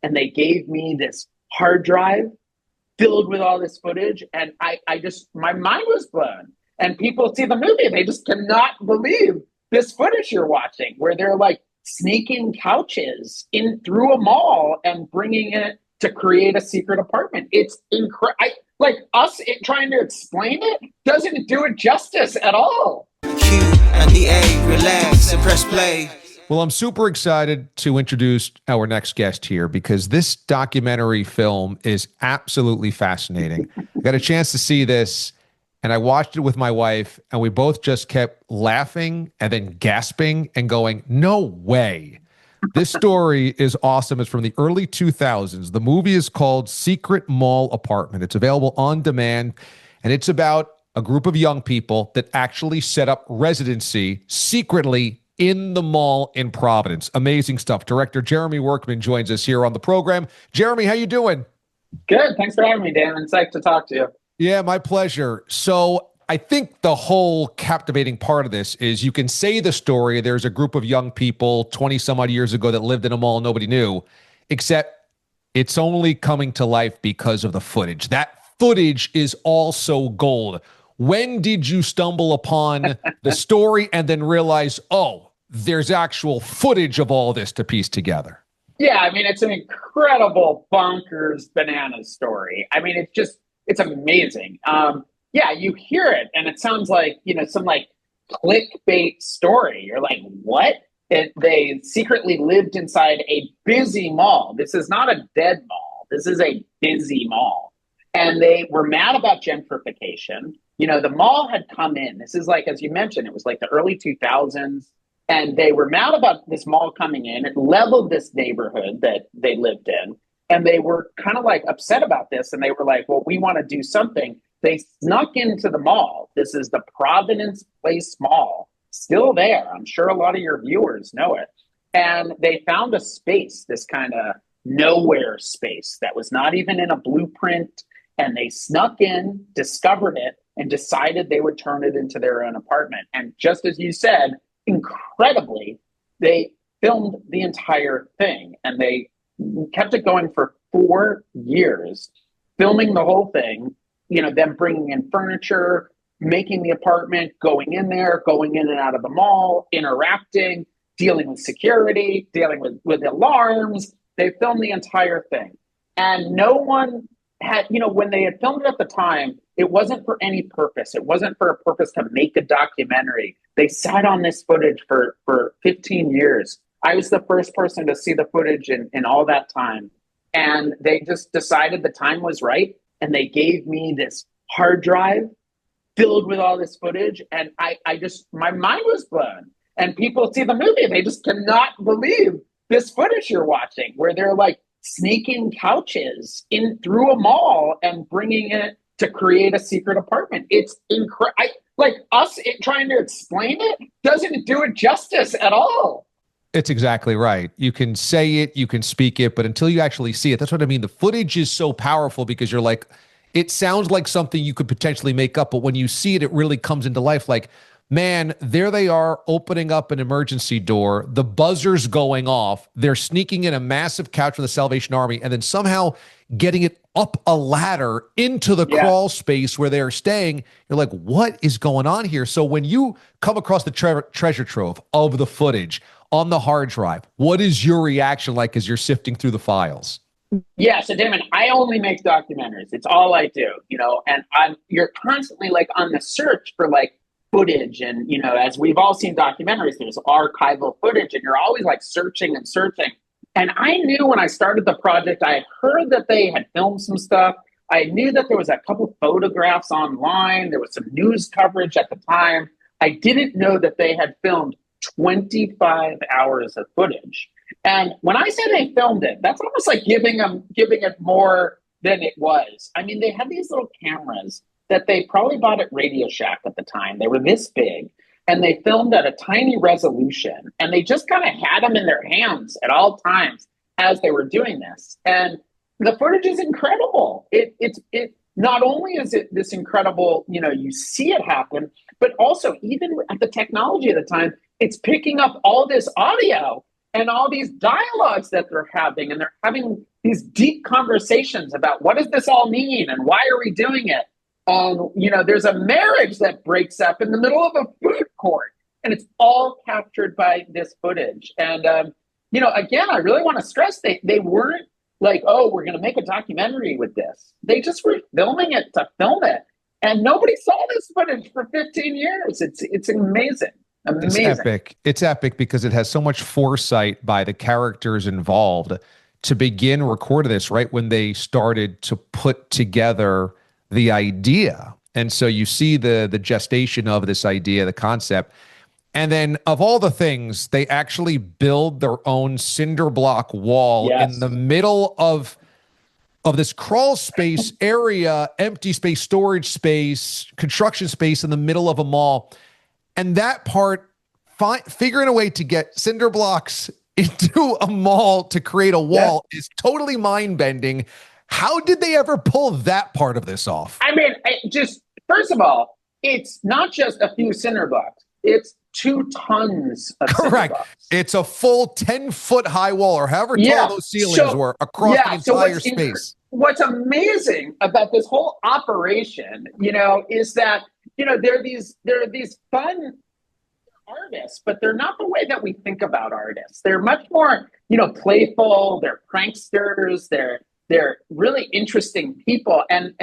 and they gave me this hard drive filled with all this footage. And I just, my mind was blown. And people see the movie, they just cannot believe this footage you're watching, where they're like sneaking couches in through a mall and bringing it to create a secret apartment. It's incredible. Like trying to explain it doesn't do it justice at all. Q&A, relax and press play. Well, I'm super excited to introduce our next guest here because this documentary film is absolutely fascinating. I got a chance to see this, and I watched it with my wife, and we both just kept laughing and then gasping and going, no way. This story is awesome. It's from the early 2000s. The movie is called Secret Mall Apartment. It's available on demand, and it's about a group of young people that actually set up residency secretly in the mall in Providence. Amazing stuff. Director Jeremy Workman joins us here on the program. Jeremy, how you doing? Good. Thanks for having me, Damon. It's nice to talk to you. Yeah, my pleasure. So I think the whole captivating part of this is you can say the story. There's a group of young people 20 some odd years ago that lived in a mall nobody knew, except it's only coming to life because of the footage. That footage is also gold. When did you stumble upon the story and then realize, oh, there's actual footage of all this to piece together? Yeah, I mean, it's an incredible bonkers banana story. I mean, it's amazing. Yeah, you hear it and it sounds like, some like clickbait story. You're like, what? They secretly lived inside a busy mall. This is not a dead mall. This is a busy mall. And they were mad about gentrification. The mall had come in. This is like, as you mentioned, it was like the early 2000s. And they were mad about this mall coming in. It leveled this neighborhood that they lived in. And they were kind of like upset about this. And they were like, well, we want to do something. They snuck into the mall. This is the Providence Place Mall, still there. I'm sure a lot of your viewers know it. And they found a space, this kind of nowhere space that was not even in a blueprint. And they snuck in, discovered it, and decided they would turn it into their own apartment. And just as you said, incredibly, they filmed the entire thing. And they kept it going for 4 years, filming the whole thing, them bringing in furniture, making the apartment, going in there, going in and out of the mall, interacting, dealing with security, dealing with alarms. They filmed the entire thing. And no one had, when they had filmed it at the time, it wasn't for any purpose. It wasn't for a purpose to make a documentary. They sat on this footage for 15 years. I was the first person to see the footage in all that time. And they just decided the time was right. And they gave me this hard drive filled with all this footage. And my mind was blown. And people see the movie, they just cannot believe this footage you're watching, where they're like sneaking couches in through a mall and bringing it to create a secret apartment. It's incredible. Like trying to explain it doesn't do it justice at all. It's exactly right. You can say it, you can speak it, but until you actually see it, that's what I mean. The footage is so powerful because you're like, it sounds like something you could potentially make up, but when you see it, it really comes into life. Like, man, there they are opening up an emergency door. The buzzer's going off. They're sneaking in a massive couch for the Salvation Army and then somehow getting it up a ladder into the crawl space where they're staying. You're like, what is going on here? So when you come across the treasure trove of the footage on the hard drive, what is your reaction like as you're sifting through the files? Yeah, so Damon, I only make documentaries. It's all I do, and you're constantly like on the search for like footage. And, as we've all seen documentaries, there's archival footage and you're always like searching and searching. And I knew when I started the project, I heard that they had filmed some stuff. I knew that there was a couple photographs online. There was some news coverage at the time. I didn't know that they had filmed 25 hours of footage. And when I say they filmed it, that's almost like giving it more than it was. I mean, they had these little cameras that they probably bought at Radio Shack at the time. They were this big, and they filmed at a tiny resolution, and they just kind of had them in their hands at all times as they were doing this. And the footage is incredible. It not only is it this incredible, you see it happen, but also even at the technology at the time, it's picking up all this audio. and all these dialogues that they're having, and they're having these deep conversations about what does this all mean and why are we doing it. There's a marriage that breaks up in the middle of a food court, and it's all captured by this footage. And again, I really want to stress they weren't like, oh, we're going to make a documentary with this. They just were filming it to film it, and nobody saw this footage for 15 years. It's amazing. Amazing. It's epic. It's epic because it has so much foresight by the characters involved to begin recording this right when they started to put together the idea. And so you see the gestation of this idea, the concept. And then of all the things, they actually build their own cinder block wall in the middle of this crawl space area, empty space, storage space, construction space in the middle of a mall. And that part, figuring a way to get cinder blocks into a mall to create a wall is totally mind-bending. How did they ever pull that part of this off? I mean, first of all, it's not just a few cinder blocks. It's 2 tons of cinder blocks. It's a full 10-foot high wall, or however tall those ceilings were across the entire space. What's amazing about this whole operation, is that, there are these fun artists, but they're not the way that we think about artists. They're much more, playful. They're pranksters. They're really interesting people. And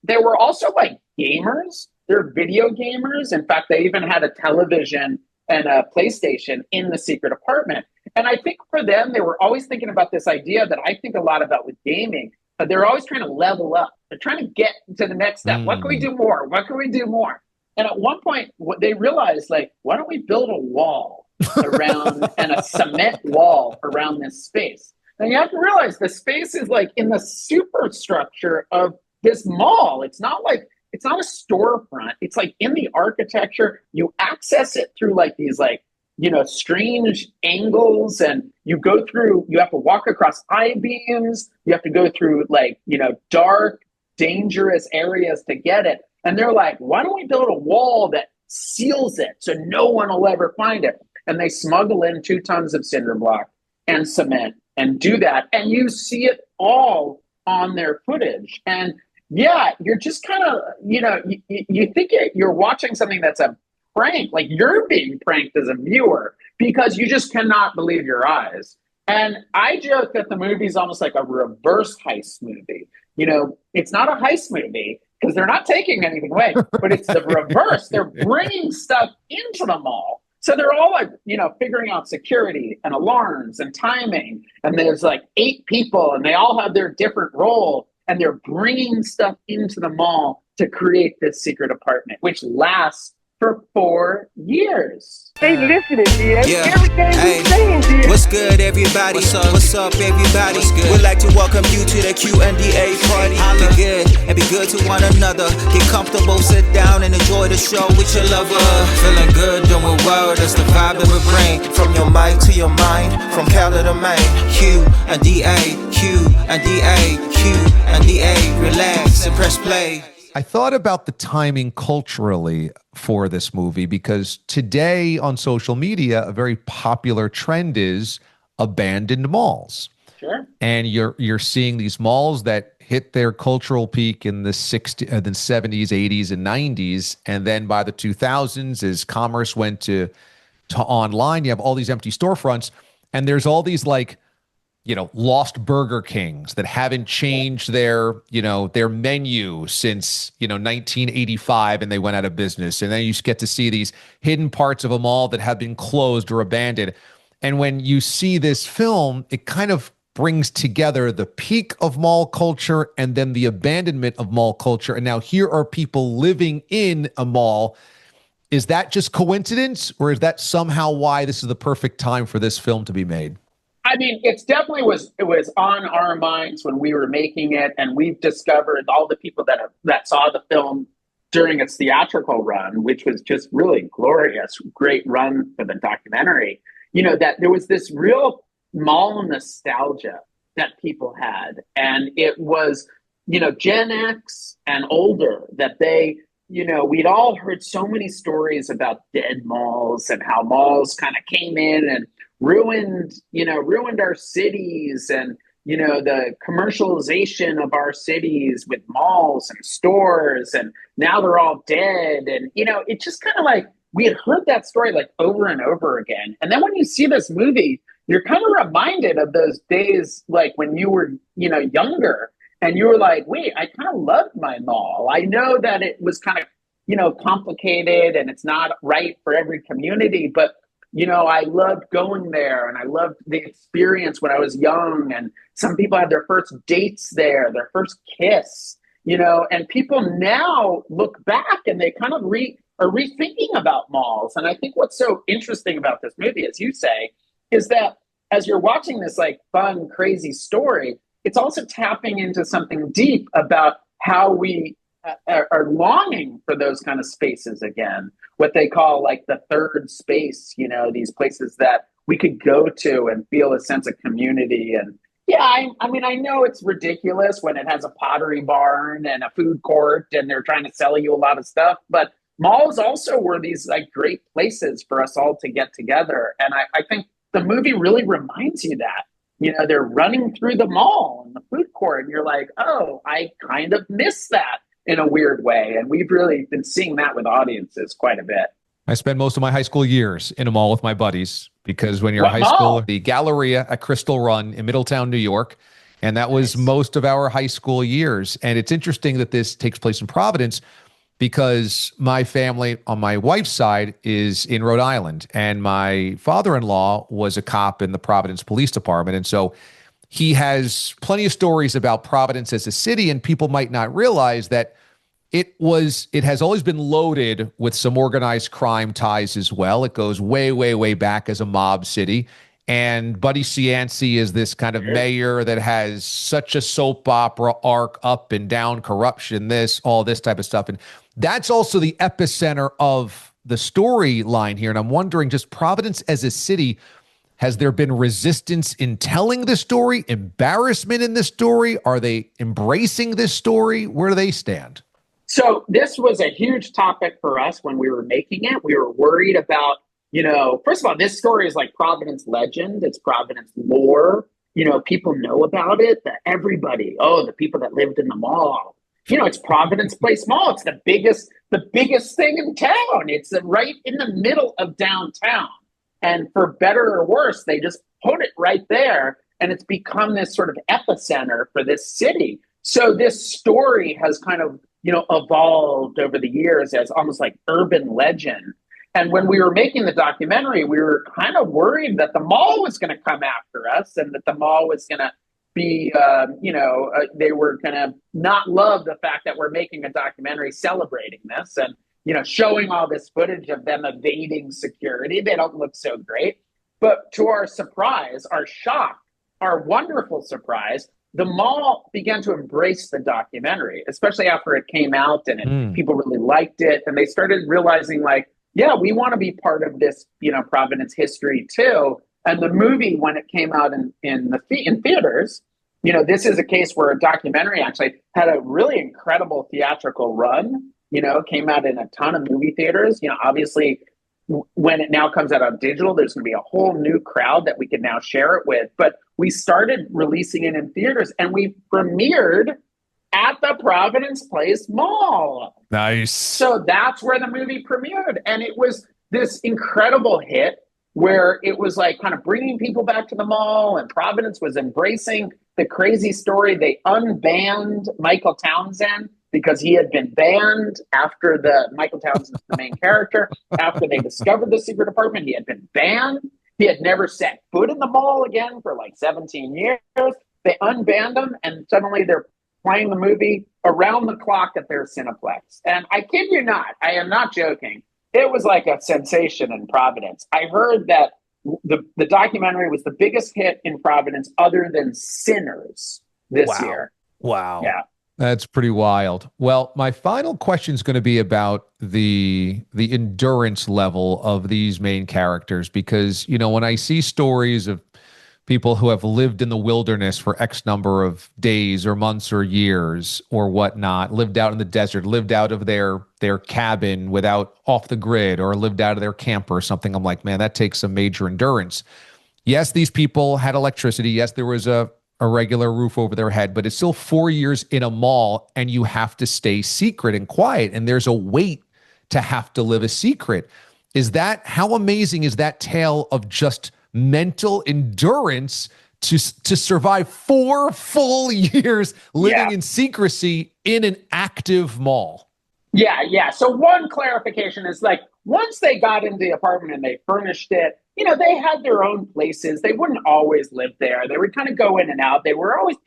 they were also like gamers. They're video gamers. In fact, they even had a television and a PlayStation in the secret apartment. And I think for them, they were always thinking about this idea that I think a lot about with gaming, but they're always trying to level up. They're trying to get to the next step. What can we do more? What can we do more? And at one point, they realized, like, why don't we build a wall around and a cement wall around this space? And you have to realize the space is like in the superstructure of this mall. It's not a storefront. It's like in the architecture. You access it through like these strange angles, and you have to walk across I-beams. You have to go through dark, dangerous areas to get it. And they're like, why don't we build a wall that seals it so no one will ever find it? And they smuggle in 2 tons of cinder block and cement and do that. And you see it all on their footage. And you're just kind of, you think you're watching something that's a prank, like you're being pranked as a viewer because you just cannot believe your eyes. And I joke that the movie's almost like a reverse heist movie. It's not a heist movie because they're not taking anything away, but it's the reverse. They're bringing stuff into the mall. So they're all figuring out security and alarms and timing. And there's 8 people and they all have their different role. And they're bringing stuff into the mall to create this secret apartment, which lasts for 4 years. They listening, D.A. Yeah. Everything Hey. we saying, D.A. What's good, everybody? What's up, everybody? We'd like to welcome you to the Q D.A party. Be good and be good to one another. Get comfortable, sit down and enjoy the show with your lover. Feeling good, doing well, that's the vibe that we bring. From your mic to your mind, from Cali to Maine. Q D.A, Q D.A, Q D.A. Relax and press play. I thought about the timing culturally for this movie because today on social media, a very popular trend is abandoned malls. Sure. And you're seeing these malls that hit their cultural peak in the 60s, the 70s, 80s, and 90s. And then by the 2000s, as commerce went to online, you have all these empty storefronts. And there's all these lost Burger Kings that haven't changed their menu since, 1985 and they went out of business. And then you get to see these hidden parts of a mall that have been closed or abandoned. And when you see this film, it kind of brings together the peak of mall culture and then the abandonment of mall culture. And now here are people living in a mall. Is that just coincidence, or is that somehow why this is the perfect time for this film to be made? I mean, it was on our minds when we were making it, and we've discovered all the people that saw the film during its theatrical run, which was just really glorious, great run for the documentary, that there was this real mall nostalgia that people had. And it was, Gen X and older that we'd all heard so many stories about dead malls and how malls kind of came in and ruined our cities, and the commercialization of our cities with malls and stores, and now they're all dead. And it just kind of like we had heard that story like over and over again. And then when you see this movie, you're kind of reminded of those days, like when you were younger, and you were like, wait, I kind of loved my mall. I know that it was kind of complicated and it's not right for every community, but I loved going there, and I loved the experience when I was young. And some people had their first dates there, their first kiss, and people now look back and they kind of are rethinking about malls. And I think what's so interesting about this movie, as you say, is that as you're watching this like fun, crazy story, it's also tapping into something deep about how we are longing for those kind of spaces again, what they call like the third space, these places that we could go to and feel a sense of community. And yeah, I mean, I know it's ridiculous when it has a pottery barn and a food court and they're trying to sell you a lot of stuff, but malls also were these like great places for us all to get together. And I think the movie really reminds you that. They're running through the mall and the food court, and you're like, oh, I kind of miss that in a weird way. And we've really been seeing that with audiences quite a bit. I spent most of my high school years in a mall with my buddies, because when you're in high school, the Galleria at Crystal Run in Middletown, New York, and that was most of our high school years. And it's interesting that this takes place in Providence, because my family on my wife's side is in Rhode Island, and my father-in-law was a cop in the Providence Police Department. And so he has plenty of stories about Providence as a city, and people might not realize that it has always been loaded with some organized crime ties as well. It goes way, way, way back as a mob city. And Buddy Cianci is this kind of mayor that has such a soap opera arc, up and down, corruption, all this type of stuff. And that's also the epicenter of the storyline here. And I'm wondering, just Providence as a city, has there been resistance in telling the story, embarrassment in this story? Are they embracing this story? Where do they stand? So this was a huge topic for us when we were making it. We were worried about, first of all, this story is like Providence legend. It's Providence lore. People know about it. The people that lived in the mall. It's Providence Place Mall. It's the biggest thing in town. It's right in the middle of downtown. And for better or worse, they just put it right there. And it's become this sort of epicenter for this city. So this story has kind of, evolved over the years as almost like urban legend. And when we were making the documentary, we were kind of worried that the mall was going to come after us, and that the mall was going to be, they were going to not love the fact that we're making a documentary celebrating this and, showing all this footage of them evading security. They don't look so great. But to our surprise, our shock, our wonderful surprise, the mall began to embrace the documentary, especially after it came out and people really liked it. And they started realizing like, yeah, we want to be part of this, Providence history too. And the movie, when it came out in theaters, this is a case where a documentary actually had a really incredible theatrical run, came out in a ton of movie theaters. Obviously, when it now comes out on digital, there's going to be a whole new crowd that we can now share it with. But we started releasing it in theaters, and we premiered at the Providence Place Mall. Nice. So that's where the movie premiered. And it was this incredible hit where it was like kind of bringing people back to the mall, and Providence was embracing the crazy story. They unbanned Michael Townsend because he had been banned after Michael Townsend's the main character. After they discovered the secret apartment, he had been banned. He had never set foot in the mall again for like 17 years. They unbanned him, and suddenly they're playing the movie around the clock at their Cineplex. And I kid you not, I am not joking. It was like a sensation in Providence. I heard that the documentary was the biggest hit in Providence other than Sinners this year. Wow. Yeah. That's pretty wild. Well, my final question is going to be about the endurance level of these main characters, because, when I see stories of people who have lived in the wilderness for X number of days or months or years or whatnot, lived out in the desert, lived out of their cabin without off the grid, or lived out of their camper or something, I'm like, man, that takes some major endurance. Yes, these people had electricity. Yes, there was a regular roof over their head, but it's still 4 years in a mall and you have to stay secret and quiet. And there's a weight to have to live a secret. How amazing is that tale of just mental endurance to survive 4 full years living in secrecy in an active mall? Yeah. So one clarification is like, once they got into the apartment and they furnished it, they had their own places. They wouldn't always live there. They would kind of go in and out. They were always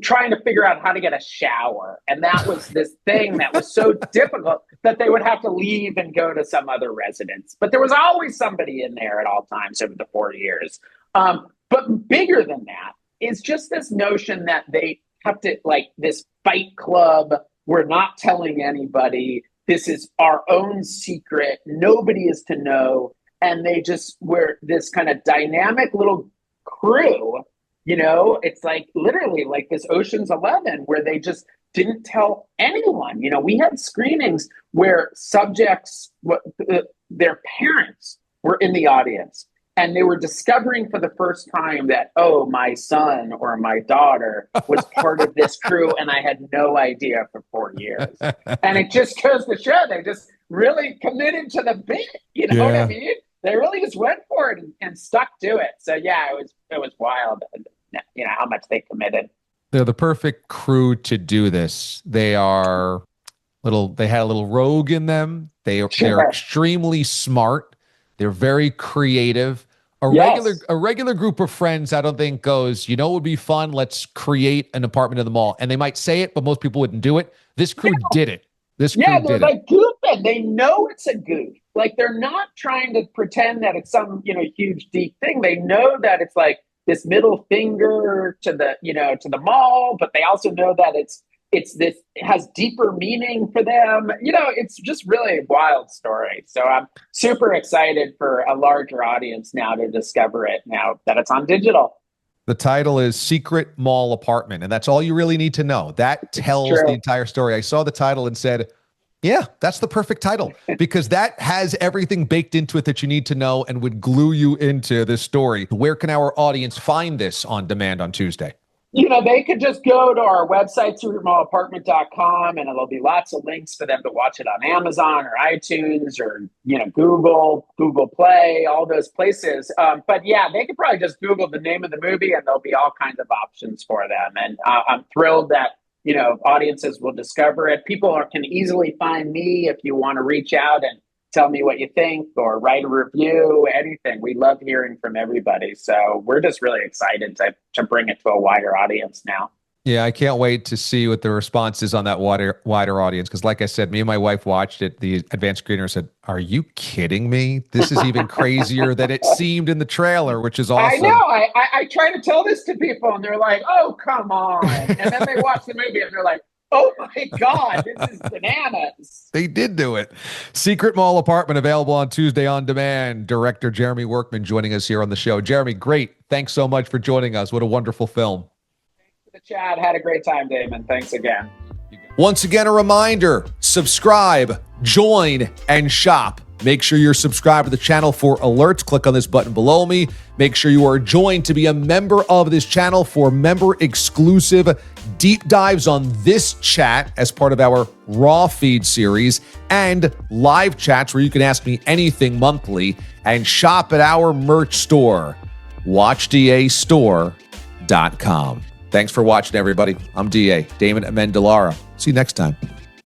trying to figure out how to get a shower. And that was this thing that was so difficult that they would have to leave and go to some other residence. But there was always somebody in there at all times over the 4 years. But bigger than that is just this notion that they kept it like this fight club. We're not telling anybody. This is our own secret. Nobody is to know. And they just were this kind of dynamic little crew. It's like literally like this Ocean's 11 where they just didn't tell anyone. We had screenings where subjects, their parents were in the audience. And they were discovering for the first time that, oh, my son or my daughter was part of this crew, and I had no idea for 4 years. And it just goes to show they just really committed to the bit. You know what I mean? They really just went for it and stuck to it. So yeah, it was wild. How much they committed. They're the perfect crew to do this. They had a little rogue in them. They're extremely smart. They're very creative. A regular group of friends, I don't think goes, it would be fun. Let's create an apartment in the mall. And they might say it, but most people wouldn't do it. This crew did it. They're like goofing. They know it's a goof. Like they're not trying to pretend that it's some, huge deep thing. They know that it's like this middle finger to the mall, but they also know that it has deeper meaning for them. It's just really a wild story. So I'm super excited for a larger audience now to discover it now that it's on digital. The title is Secret Mall Apartment, and that's all you really need to know. That tells the entire story. I saw the title and said, yeah, that's the perfect title because that has everything baked into it that you need to know and would glue you into this story. Where can our audience find this on demand on Tuesday? They could just go to our website, secretmallapartment.com, and there'll be lots of links for them to watch it on Amazon or iTunes or, Google Play, all those places. But yeah, they could probably just Google the name of the movie and there'll be all kinds of options for them. And I'm thrilled that, audiences will discover it. People can easily find me if you want to reach out and tell me what you think or write a review, anything. We love hearing from everybody. So we're just really excited to bring it to a wider audience now. Yeah, I can't wait to see what the response is on that wider audience. Because like I said, me and my wife watched it. The advanced screener said, are you kidding me? This is even crazier than it seemed in the trailer, which is awesome. I know. I try to tell this to people and they're like, oh, come on. And then they watch the movie and they're like, oh my God, this is bananas. They did do it. Secret Mall Apartment available on Tuesday on demand. Director Jeremy Workman joining us here on the show. Jeremy, great. Thanks so much for joining us. What a wonderful film. Thanks for the chat. Had a great time, Damon. Thanks again. Once again, a reminder, subscribe, join, and shop. Make sure you're subscribed to the channel for alerts. Click on this button below me. Make sure you are joined to be a member of this channel for member-exclusive deep dives on this chat as part of our Raw feed series and live chats where you can ask me anything monthly and shop at our merch store, watchdastore.com. Thanks for watching, everybody. I'm DA, Damon Amendolara. See you next time.